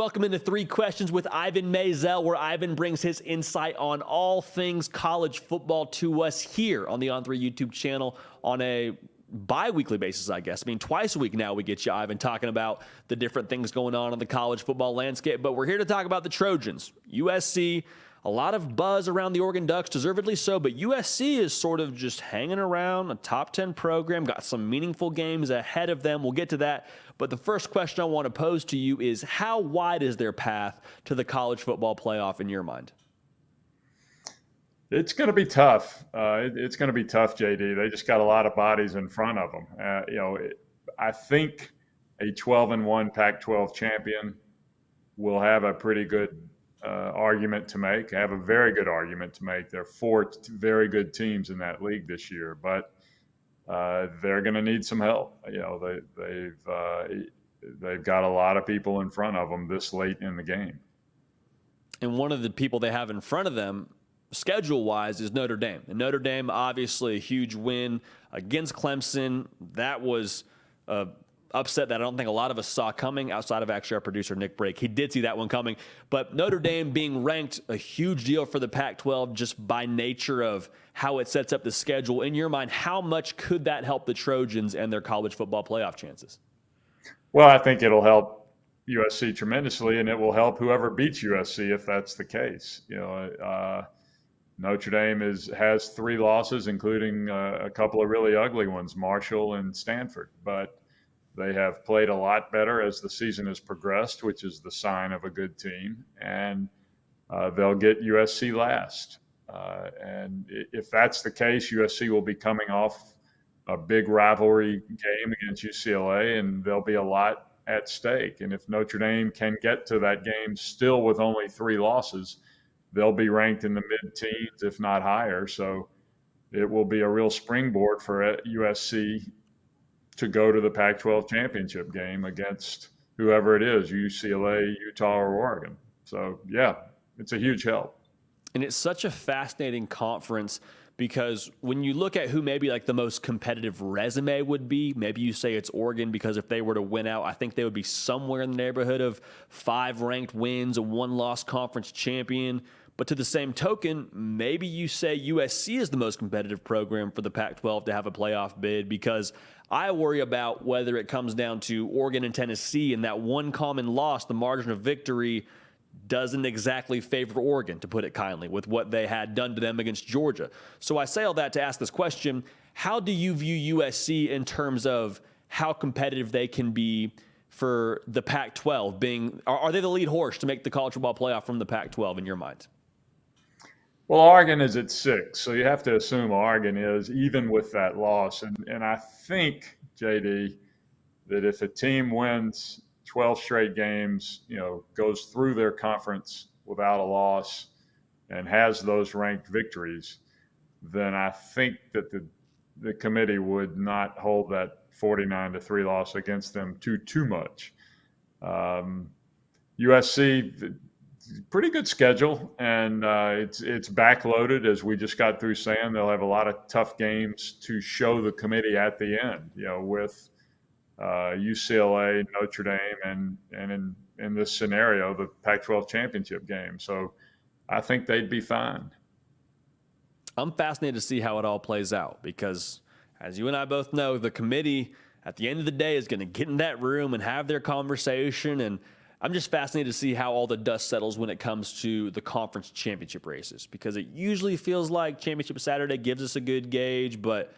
Welcome into Three Questions with Ivan Maisel, where Ivan brings his insight on all things college football to us here on the On3 YouTube channel on a bi-weekly basis, I guess. I mean, twice a week now we get you, Ivan, talking about the different things going on in the college football landscape. But we're here to talk about the Trojans, USC. A lot of buzz around the Oregon Ducks, deservedly so, but USC is sort of just hanging around, a top 10 program, got some meaningful games ahead of them. We'll get to that. But the first question I want to pose to you is, how wide is their path to the college football playoff in your mind? It's going to be tough. It's going to be tough, JD. They just got a lot of bodies in front of them. I think a 12-1 Pac-12 champion will have a pretty good argument to make. I have a very good argument to make. There are four very good teams in that league this year, but they're going to need some help. They've got a lot of people in front of them this late in the game. And one of the people they have in front of them, schedule-wise, is Notre Dame. And Notre Dame, obviously, a huge win against Clemson. That was upset that I don't think a lot of us saw coming, outside of actually our producer, Nick Brake. He did see that one coming. But Notre Dame being ranked, a huge deal for the Pac-12 just by nature of how it sets up the schedule. In your mind, how much could that help the Trojans and their college football playoff chances? Well, I think it'll help USC tremendously, and it will help whoever beats USC if that's the case. Notre Dame has 3 losses, including a couple of really ugly ones, Marshall and Stanford. But they have played a lot better as the season has progressed, which is the sign of a good team. And they'll get USC last. And if that's the case, USC will be coming off a big rivalry game against UCLA, and there'll be a lot at stake. And if Notre Dame can get to that game still with only 3 losses, they'll be ranked in the mid-teens, if not higher. So it will be a real springboard for USC to go to the Pac-12 championship game against whoever it is, UCLA, Utah, or Oregon. So, yeah, it's a huge help. And it's such a fascinating conference because when you look at who maybe like the most competitive resume would be, maybe you say it's Oregon because if they were to win out, I think they would be somewhere in the neighborhood of 5 ranked wins, a 1-loss conference champion. But to the same token, maybe you say USC is the most competitive program for the Pac-12 to have a playoff bid, because I worry about whether it comes down to Oregon and Tennessee and that one common loss, the margin of victory doesn't exactly favor Oregon, to put it kindly, with what they had done to them against Georgia. So I say all that to ask this question: how do you view USC in terms of how competitive they can be for the Pac-12? Are they the lead horse to make the college football playoff from the Pac-12 in your mind? Well, Oregon is at 6, so you have to assume Oregon is, even with that loss. And I think, JD, that if a team wins 12 straight games, goes through their conference without a loss and has those ranked victories, then I think that the committee would not hold that 49-3 loss against them too much. USC, pretty good schedule, and it's backloaded, as we just got through saying. They'll have a lot of tough games to show the committee at the end, with UCLA, Notre Dame, and in this scenario, the Pac-12 championship game. So I think they'd be fine. I'm fascinated to see how it all plays out because, as you and I both know, the committee at the end of the day is going to get in that room and have their conversation, and I'm just fascinated to see how all the dust settles when it comes to the conference championship races, because it usually feels like Championship Saturday gives us a good gauge, but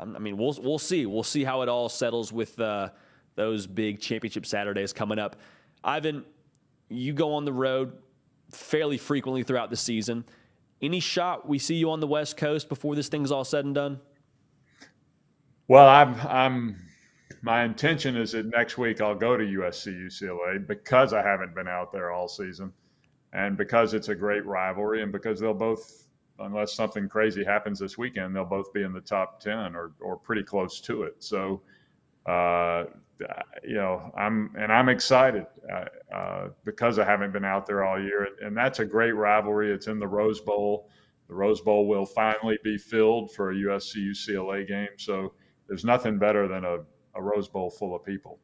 we'll see. We'll see how it all settles with those big Championship Saturdays coming up. Ivan, you go on the road fairly frequently throughout the season. Any shot we see you on the West Coast before this thing's all said and done? Well, my intention is that next week I'll go to USC UCLA because I haven't been out there all season, and because it's a great rivalry, and because they'll both, unless something crazy happens this weekend, they'll both be in the top 10 or pretty close to it. So, I'm excited because I haven't been out there all year, and that's a great rivalry. It's in the Rose Bowl. The Rose Bowl will finally be filled for a USC UCLA game. So there's nothing better than a Rose Bowl full of people.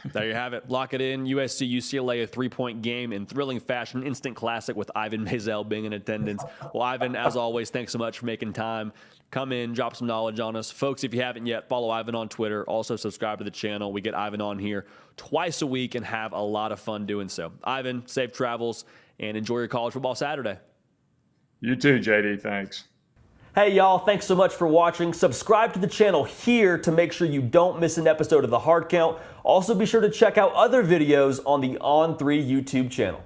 There you have it. Lock it in. USC, UCLA, a 3-point game in thrilling fashion. Instant classic with Ivan Maisel being in attendance. Well, Ivan, as always, thanks so much for making time. Come in, drop some knowledge on us. Folks, if you haven't yet, follow Ivan on Twitter. Also, subscribe to the channel. We get Ivan on here twice a week and have a lot of fun doing so. Ivan, safe travels and enjoy your college football Saturday. You too, JD. Thanks. Hey y'all, thanks so much for watching. Subscribe to the channel here to make sure you don't miss an episode of The Hard Count. Also be sure to check out other videos on the On3 YouTube channel.